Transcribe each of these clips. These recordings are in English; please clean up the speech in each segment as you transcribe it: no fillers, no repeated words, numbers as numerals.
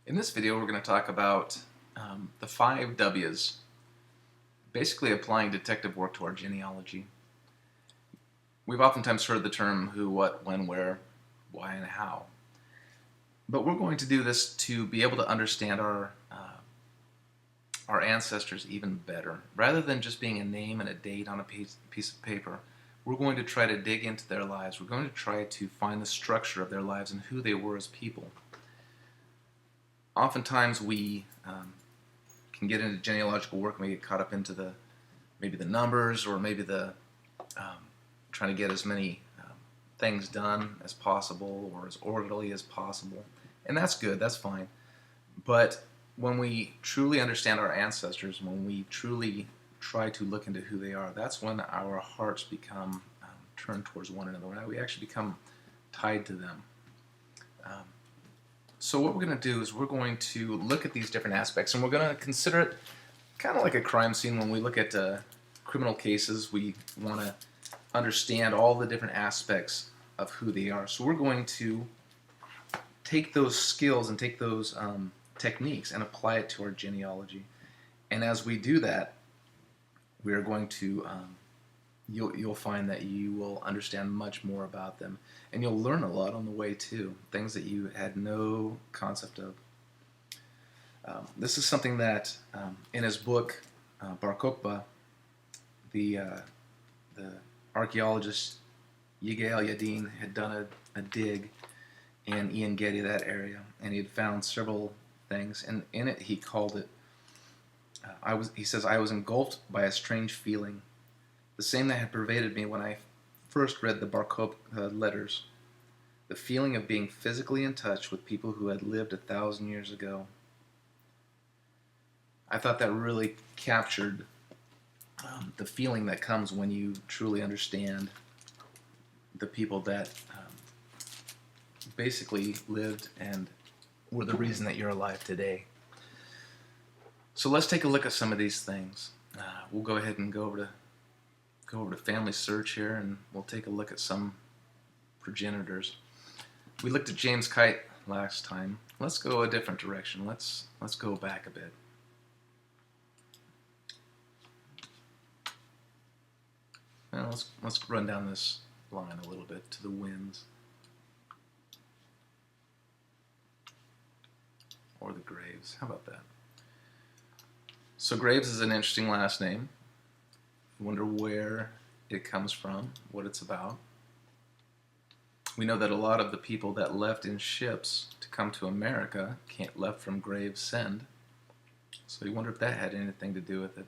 In this video, we're going to talk about the 5 W's, basically applying detective work to our genealogy. We've oftentimes heard the term who, what, when, where, why, and how. But we're going to do this to be able to understand our ancestors even better. Rather than just being a name and a date on a piece of paper, we're going to try to dig into their lives. We're going to try to find the structure of their lives and who they were as people. Oftentimes we can get into genealogical work and we get caught up into maybe the numbers, or maybe trying to get as many things done as possible or as orderly as possible. And that's good, that's fine. But when we truly understand our ancestors, when we truly try to look into who they are, that's when our hearts become turned towards one another. When we actually become tied to them. So what we're going to do is we're going to look at these different aspects, and we're going to consider it kind of like a crime scene. When we look at criminal cases, we want to understand all the different aspects of who they are. So we're going to take those skills and take those techniques and apply it to our genealogy. And as we do that, we are going to you'll find that you will understand much more about them, and you'll learn a lot on the way too, things that you had no concept of. This is something that in his book Bar Kokhba, the archaeologist Yigael Yadin had done a dig in Ian Getty, that area, and he had found several things, and in it he called it he says, "I was engulfed by a strange feeling, the same that had pervaded me when I first read the Bar Kokhba letters, the feeling of being physically in touch with people who had lived 1,000 years ago." I thought that really captured the feeling that comes when you truly understand the people that basically lived and were the reason that you're alive today. So let's take a look at some of these things. We'll go ahead and go over to family search here, and we'll take a look at some progenitors. We looked at James Kite last time. Let's go a different direction. Let's go back a bit. Now let's run down this line a little bit to the Winds, or the Graves. How about that? So Graves is an interesting last name. I wonder where it comes from, what it's about. We know that a lot of the people that left in ships to come to America left from Gravesend. So you wonder if that had anything to do with it.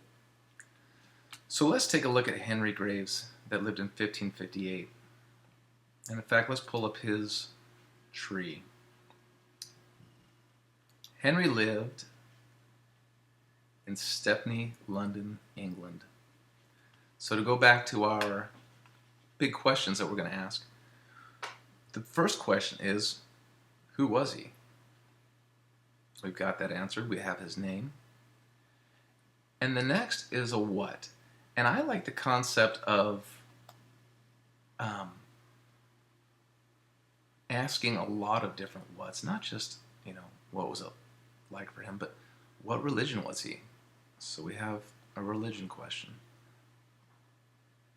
So let's take a look at Henry Graves, that lived in 1558. And in fact, let's pull up his tree. Henry lived in Stepney, London, England. So to go back to our big questions that we're going to ask, the first question is, who was he? We've got that answered. We have his name. And the next is a what. And I like the concept of asking a lot of different whats, not just, what was it like for him, but what religion was he? So we have a religion question.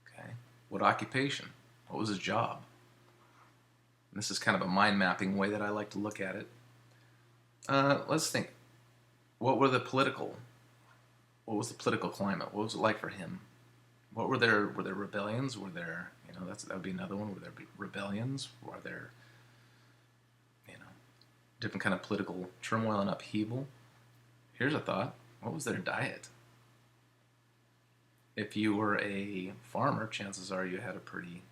Okay. What occupation? What was his job? And this is kind of a mind mapping way that I like to look at it. Let's think. What was the political climate? What was it like for him? Were there rebellions? Were there, that would be another one. Were there rebellions? Were there, different kind of political turmoil and upheaval? Here's a thought. What was their diet? If you were a farmer, chances are you had a pretty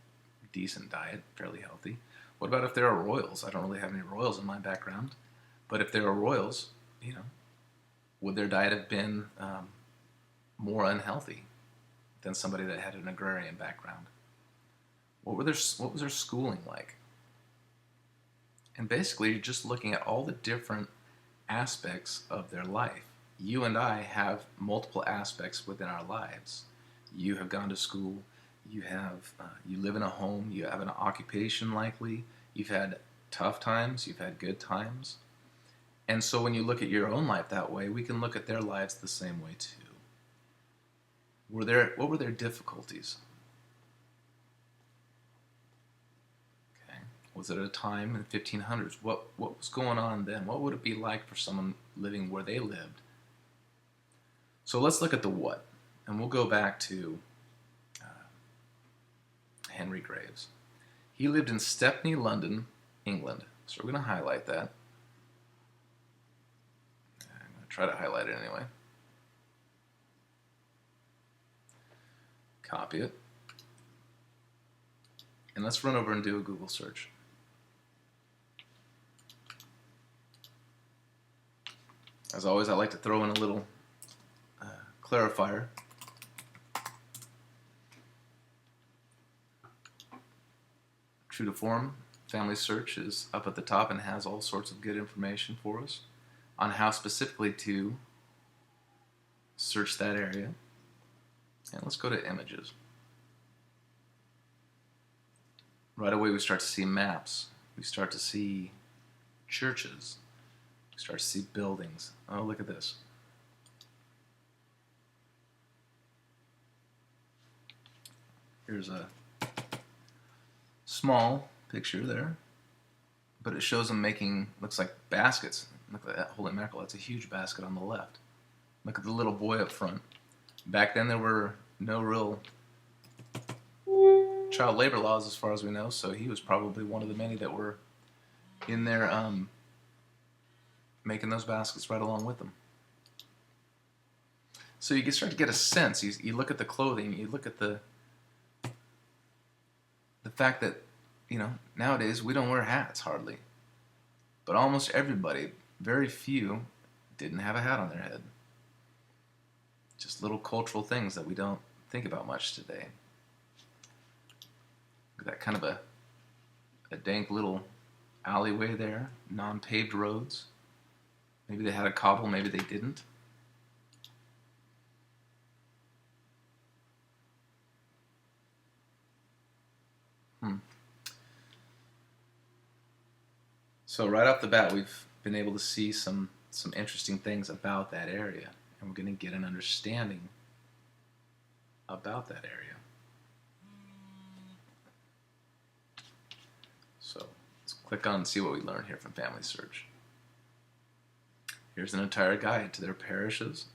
decent diet, fairly healthy. What about if there are royals? I don't really have any royals in my background, but if there are royals, would their diet have been more unhealthy than somebody that had an agrarian background? What was their schooling like? And basically, you're just looking at all the different aspects of their life. You and I have multiple aspects within our lives. You have gone to school. You live in a home. You have an occupation likely. You've had tough times. You've had good times. And so when you look at your own life that way, we can look at their lives the same way too. What were their difficulties? Okay. Was it a time in the 1500s? What was going on then? What would it be like for someone living where they lived? So let's look at the what. And we'll go back to Henry Graves. He lived in Stepney, London, England. So we're going to highlight that. I'm going to try to highlight it anyway. Copy it. And let's run over and do a Google search. As always, I like to throw in a little clarifier. True to form, Family Search is up at the top and has all sorts of good information for us on how specifically to search that area. And let's go to images. Right away we start to see maps. We start to see churches. We start to see buildings. Oh, look at this. Here's a small picture there, but it shows them making, looks like baskets. Look at that, holy mackerel, that's a huge basket on the left. Look at the little boy up front. Back then there were no real child labor laws as far as we know, so he was probably one of the many that were in there making those baskets right along with them. So you can start to get a sense. You look at the clothing, you look at the fact that, you know, nowadays we don't wear hats hardly. But almost everybody, very few, didn't have a hat on their head. Just little cultural things that we don't think about much today. Look at that, kind of a dank little alleyway there, non-paved roads. Maybe they had a cobble, maybe they didn't. So right off the bat, we've been able to see some interesting things about that area, and we're going to get an understanding about that area. So let's click on and see what we learn here from Family Search. Here's an entire guide to their parishes.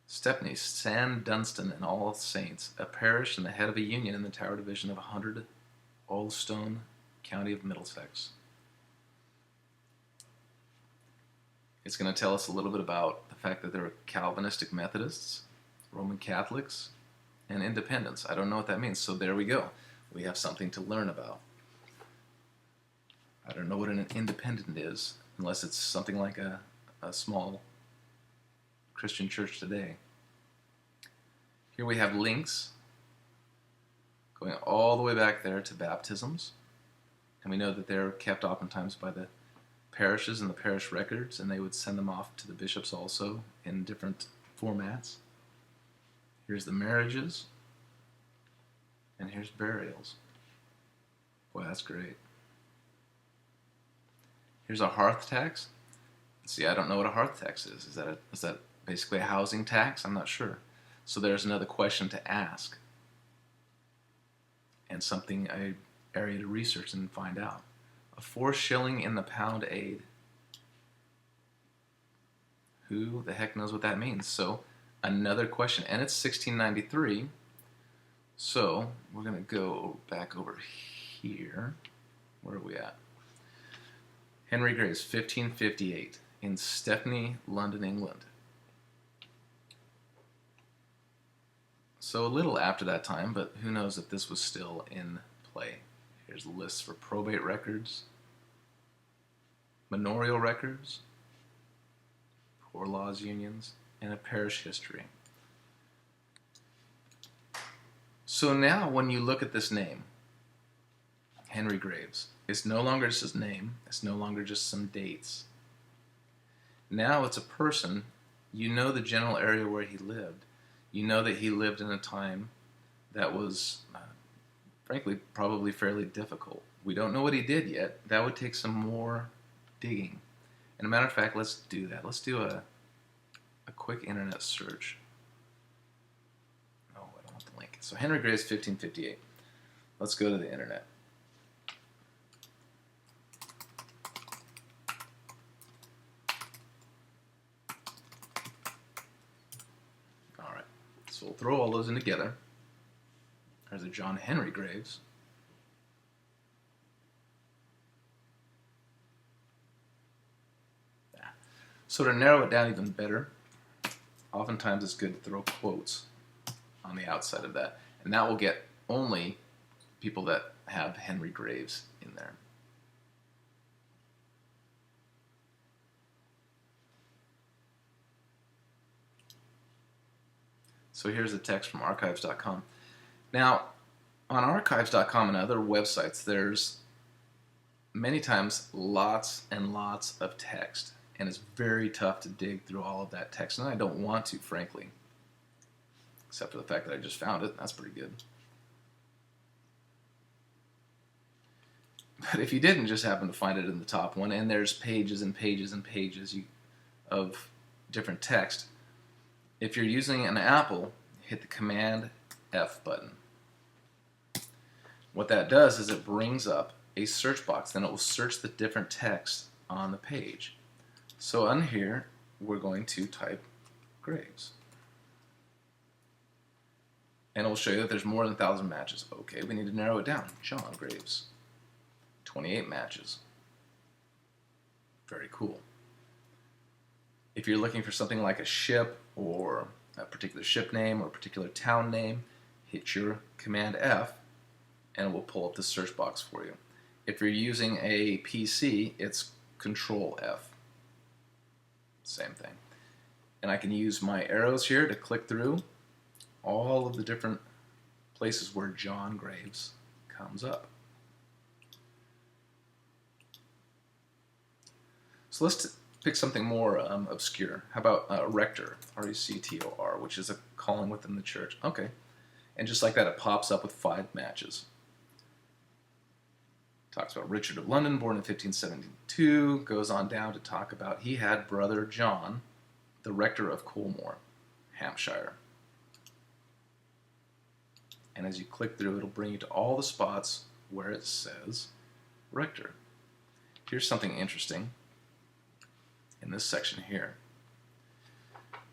Stepney, San Dunstan, and All Saints, a parish and the head of a union in the Tower Division of 100 Olstone, County of Middlesex. It's going to tell us a little bit about the fact that there are Calvinistic Methodists, Roman Catholics, and Independents. I don't know what that means, so there we go. We have something to learn about. I don't know what an independent is, unless it's something like a small Christian church today. Here we have links going all the way back there to baptisms. And we know that they're kept oftentimes by the parishes and the parish records, and they would send them off to the bishops also in different formats. Here's the marriages, and here's burials. Boy, that's great. Here's a hearth tax. See, I don't know what a hearth tax is. Is that basically a housing tax? I'm not sure. So there's another question to ask, and something an area to research and find out. A 4 shilling in the pound aid. Who the heck knows what that means? So another question, and it's 1693. So we're going to go back over here. Where are we at? Henry Graves, 1558, in Stepney, London, England. So a little after that time, but who knows if this was still in play. Here's lists for probate records, manorial records, poor laws unions, and a parish history. So now when you look at this name, Henry Graves, it's no longer just his name, it's no longer just some dates. Now it's a person. You know the general area where he lived. You know that he lived in a time that was, frankly, probably fairly difficult. We don't know what he did yet. That would take some more digging. And a matter of fact, let's do that. Let's do a quick internet search. Oh, I don't want the link. So Henry Graves, 1558. Let's go to the internet. All right. So we'll throw all those in together. There's a John Henry Graves. So to narrow it down even better, oftentimes it's good to throw quotes on the outside of that. And that will get only people that have Henry Graves in there. So here's the text from archives.com. Now, on archives.com and other websites, there's many times lots and lots of text. And it's very tough to dig through all of that text. And I don't want to, frankly. Except for the fact that I just found it. That's pretty good. But if you didn't just happen to find it in the top one, and there's pages and pages and pages of different text, if you're using an Apple, hit the Command F button. What that does is it brings up a search box. Then it will search the different text on the page. So on here, we're going to type Graves. And it will show you that there's more than 1,000 matches. Okay, we need to narrow it down. John Graves. 28 matches. Very cool. If you're looking for something like a ship or a particular ship name or a particular town name, hit your Command F and it will pull up the search box for you. If you're using a PC, it's Control F. Same thing. And I can use my arrows here to click through all of the different places where John Graves comes up. So let's pick something more obscure. How about rector, R-E-C-T-O-R, which is a calling within the church. Okay. And just like that, it pops up with 5 matches. Talks about Richard of London, born in 1572, goes on down to talk about he had brother John, the rector of Coolmore, Hampshire. And as you click through, it'll bring you to all the spots where it says rector. Here's something interesting in this section here.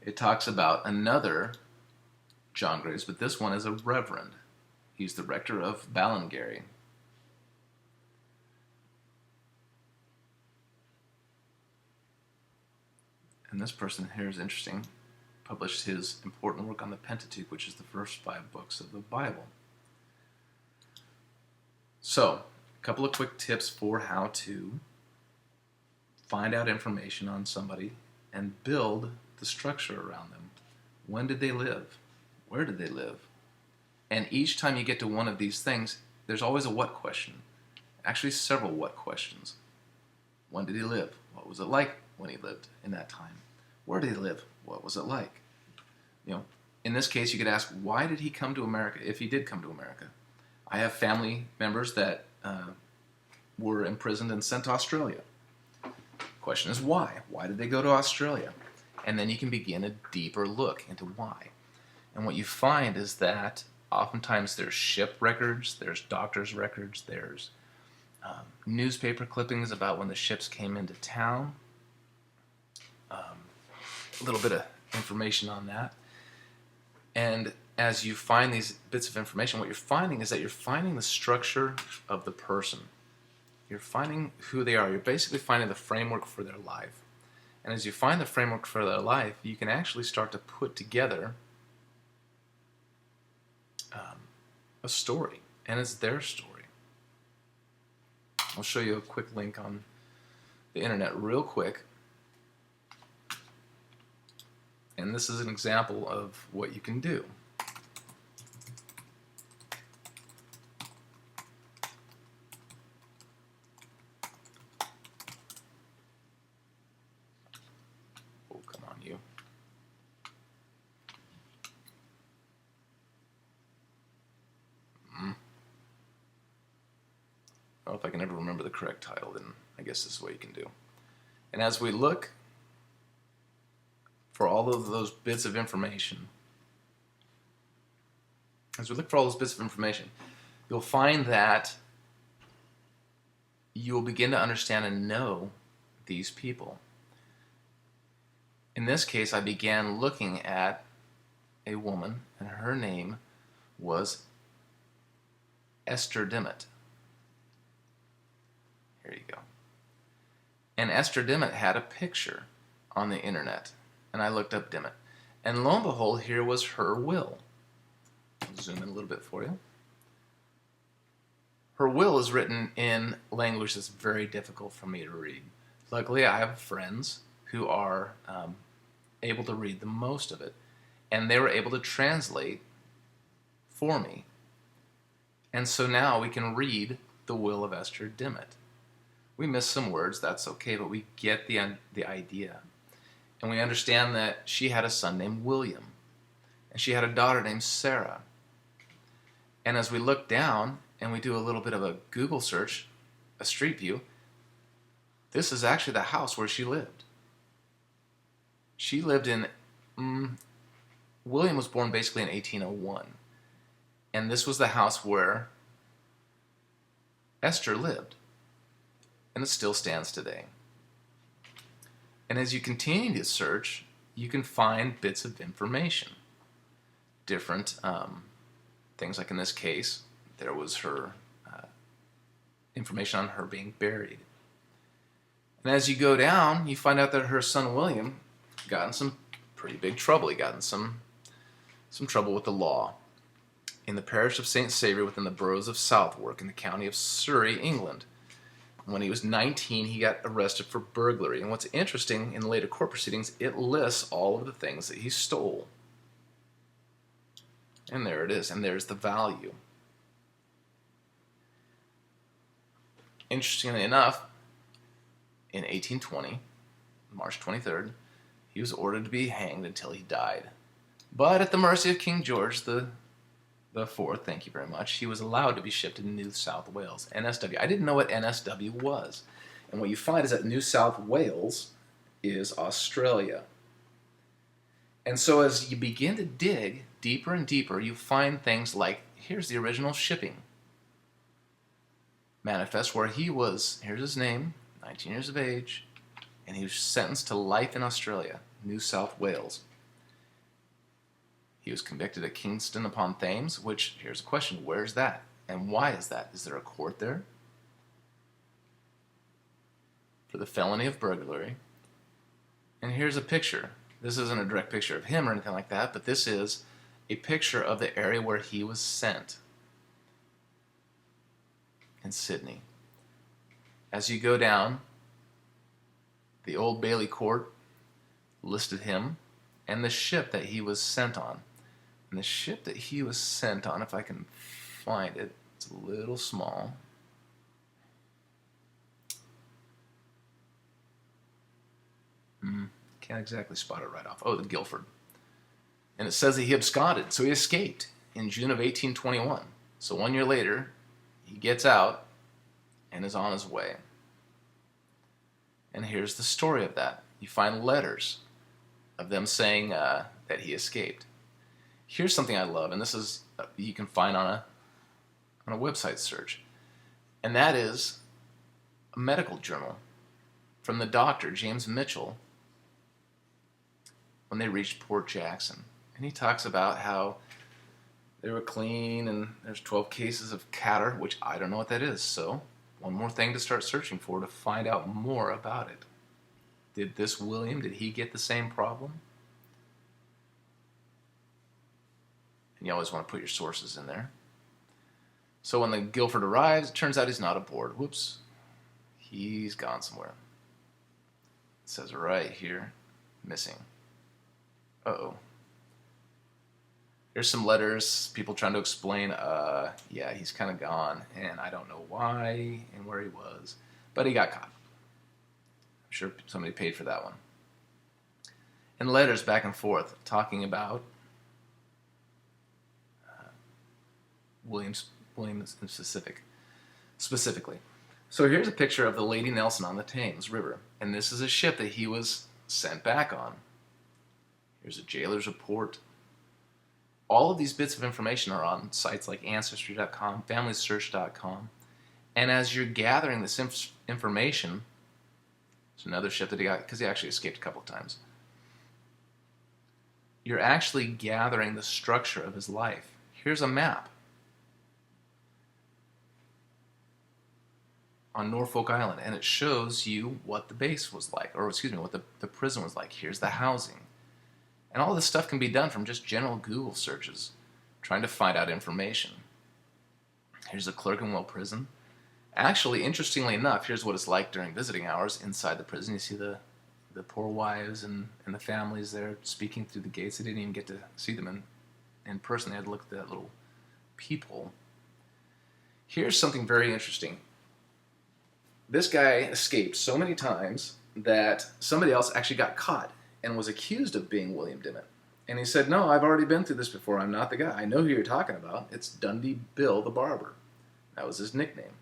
It talks about another John Graves, but this one is a reverend. He's the rector of Ballingarry. And this person here is interesting. Published his important work on the Pentateuch, which is the first 5 books of the Bible. So, a couple of quick tips for how to find out information on somebody and build the structure around them. When did they live? Where did they live? And each time you get to one of these things, there's always a what question. Actually, several what questions. When did he live? What was it like when he lived in that time? Where did he live? What was it like? In this case, you could ask, why did he come to America, if he did come to America? I have family members that were imprisoned and sent to Australia. Question is why? Why did they go to Australia? And then you can begin a deeper look into why. And what you find is that oftentimes there's ship records, there's doctor's records, there's newspaper clippings about when the ships came into town. A little bit of information on that. And as you find these bits of information, what you're finding is that you're finding the structure of the person. You're finding who they are. You're basically finding the framework for their life. And as you find the framework for their life, you can actually start to put together a story. And it's their story. I'll show you a quick link on the internet real quick. And this is an example of what you can do. Oh, come on, you. Well, if I can ever remember the correct title, then I guess this is what you can do. And as we look for all of those bits of information, you'll find that you will begin to understand and know these people. In this case, I began looking at a woman, and her name was Esther Dimmitt. Here you go. And Esther Dimmitt had a picture on the internet, and I looked up Dimmitt. And lo and behold, here was her will. I'll zoom in a little bit for you. Her will is written in language that's very difficult for me to read. Luckily, I have friends who are able to read the most of it, and they were able to translate for me. And so now we can read the will of Esther Dimmitt. We miss some words, that's okay, but we get the idea. And we understand that she had a son named William, and she had a daughter named Sarah. And as we look down and we do a little bit of a Google search, a street view, this is actually the house where she lived. She lived in, William was born basically in 1801. And this was the house where Esther lived. And it still stands today. And as you continue to search, you can find bits of information. Different things, like in this case, there was her information on her being buried. And as you go down, you find out that her son William got in some pretty big trouble. He got in some trouble with the law in the parish of St. Saviour within the boroughs of Southwark in the county of Surrey, England. When he was 19, he got arrested for burglary. And what's interesting, in later court proceedings, it lists all of the things that he stole. And there it is, and there's the value. Interestingly enough, in 1820, March 23rd, he was ordered to be hanged until he died. But at the mercy of King George the Fourth, thank you very much, he was allowed to be shipped to New South Wales, NSW. I didn't know what NSW was. And what you find is that New South Wales is Australia. And so as you begin to dig deeper and deeper, you find things like, here's the original shipping manifest where he was, here's his name, 19 years of age, and he was sentenced to life in Australia, New South Wales. He was convicted at Kingston upon Thames, which, here's a question, where's that? And why is that? Is there a court there? For the felony of burglary. And here's a picture. This isn't a direct picture of him or anything like that, but this is a picture of the area where he was sent in Sydney. As you go down, the Old Bailey Court listed him and the ship that he was sent on. And the ship that he was sent on, if I can find it, it's a little small. Can't exactly spot it right off. Oh, the Guildford. And it says that he absconded, so he escaped in June of 1821. So 1 year later, he gets out and is on his way. And here's the story of that. You find letters of them saying that he escaped. Here's something I love, and this is you can find on a website search, and that is a medical journal from the doctor, James Mitchell, when they reached Port Jackson. And he talks about how they were clean, and there's 12 cases of catarrh, which I don't know what that is, so one more thing to start searching for to find out more about it. Did this William, did he get the same problem? And you always want to put your sources in there. So when the Guildford arrives, it turns out he's not aboard. Whoops. He's gone somewhere. It says right here, missing. Uh-oh. There's some letters, people trying to explain, yeah, he's kind of gone, and I don't know why and where he was, but he got caught. I'm sure somebody paid for that one. And letters back and forth talking about William specifically. So here's a picture of the Lady Nelson on the Thames River, and this is a ship that he was sent back on. Here's a jailer's report. All of these bits of information are on sites like ancestor.com, familysearch.com, and as you're gathering this information, there's another ship that he got, because he actually escaped a couple of times, you're actually gathering the structure of his life. Here's a map on Norfolk Island, and it shows you what the base was like, or excuse me, what the prison was like. Here's the housing. And all this stuff can be done from just general Google searches, trying to find out information. Here's the Clerkenwell prison. Actually, interestingly enough, here's what it's like during visiting hours inside the prison. You see the poor wives and the families there speaking through the gates. They didn't even get to see them in person. They had to look at that little peephole. Here's something very interesting. This guy escaped so many times that somebody else actually got caught and was accused of being William Dimmit. And he said, no, I've already been through this before. I'm not the guy. I know who you're talking about. It's Dundee Bill the Barber. That was his nickname.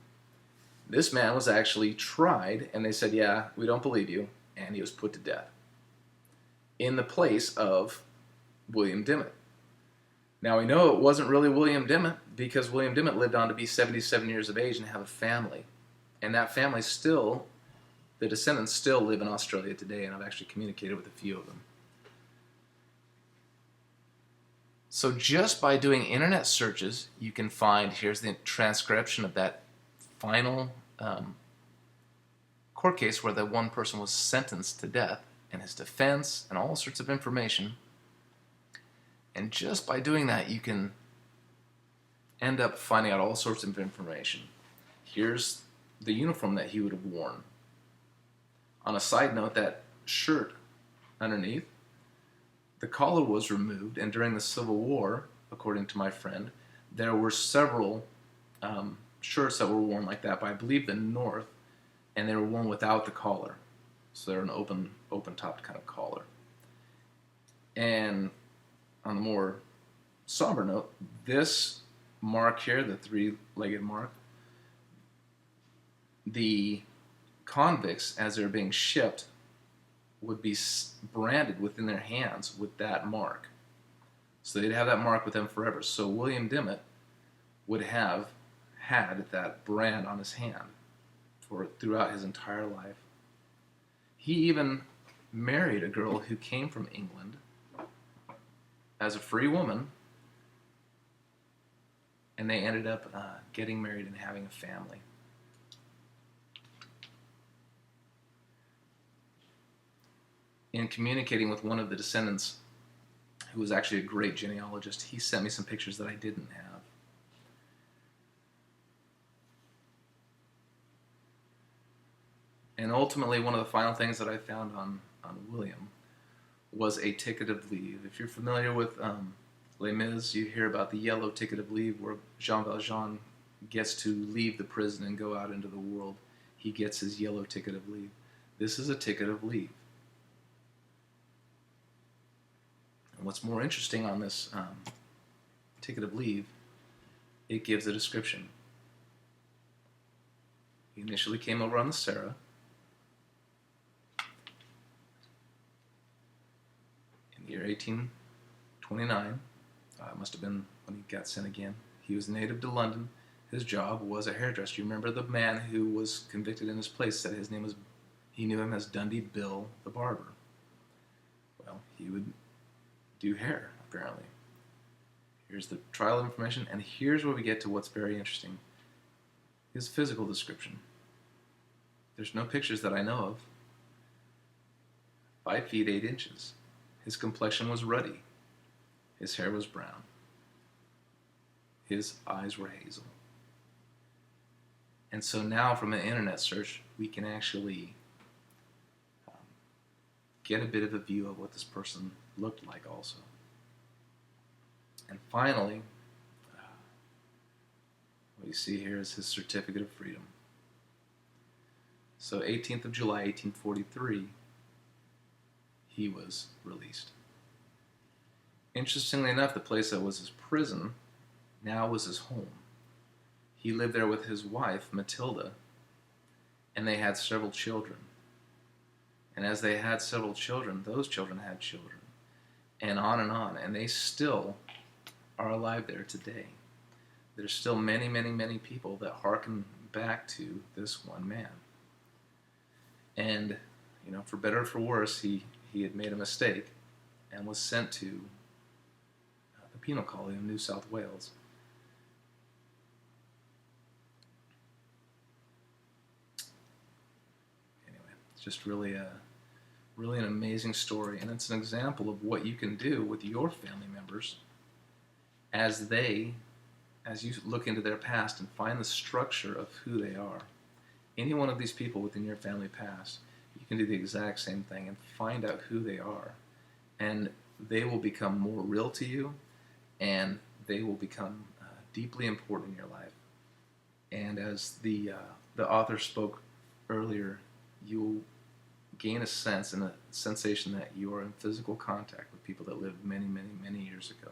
This man was actually tried, and they said, yeah, we don't believe you, and he was put to death in the place of William Dimmit. Now, we know it wasn't really William Dimmit because William Dimmit lived on to be 77 years of age and have a family. And that family still, the descendants still live in Australia today, and I've actually communicated with a few of them. So just by doing internet searches, you can find, here's the transcription of that final court case where the one person was sentenced to death, and his defense, and all sorts of information. And just by doing that, you can end up finding out all sorts of information. Here's the uniform that he would have worn. On a side note, that shirt underneath, the collar was removed, and during the Civil War, according to my friend, there were several shirts that were worn like that by, I believe, the North, and they were worn without the collar. So they're an open-topped kind of collar. And on the more somber note, this mark here, the three-legged mark, the convicts, as they're being shipped, would be branded within their hands with that mark. So they'd have that mark with them forever. So William Dimmit would have had that brand on his hand throughout his entire life. He even married a girl who came from England as a free woman, and they ended up getting married and having a family. In communicating with one of the descendants, who was actually a great genealogist, he sent me some pictures that I didn't have. And ultimately, one of the final things that I found on William was a ticket of leave. If you're familiar with Les Mis, you hear about the yellow ticket of leave where Jean Valjean gets to leave the prison and go out into the world. He gets his yellow ticket of leave. This is a ticket of leave. And what's more interesting on this ticket of leave, it gives a description. He initially came over on the Sarah. In the year 1829, must have been when he got sent again. He was native to London. His job was a hairdresser. You remember the man who was convicted in his place said his name was, he knew him as Dundee Bill the Barber. Well, he would do hair, apparently. Here's the trial information, and here's where we get to what's very interesting. His physical description. There's no pictures that I know of. 5 feet 8 inches. His complexion was ruddy. His hair was brown. His eyes were hazel. And so now from an internet search, we can actually get a bit of a view of what this person looked like also. And finally, what you see here is his certificate of freedom. So 18th of July, 1843, he was released. Interestingly enough, the place that was his prison now was his home. He lived there with his wife, Matilda, and they had several children. And as they had several children, those children had children, and on and on. And they still are alive there today. There's still many, many, many people that hearken back to this one man. And, for better or for worse, he had made a mistake and was sent to the penal colony of New South Wales. Anyway, it's just really an amazing story, and it's an example of what you can do with your family members as you look into their past and find the structure of who they are. Any one of these people within your family past, you can do the exact same thing and find out who they are, and they will become more real to you, and they will become deeply important in your life. And as the author spoke earlier, you'll gain a sense and a sensation that you are in physical contact with people that lived many, many, many years ago.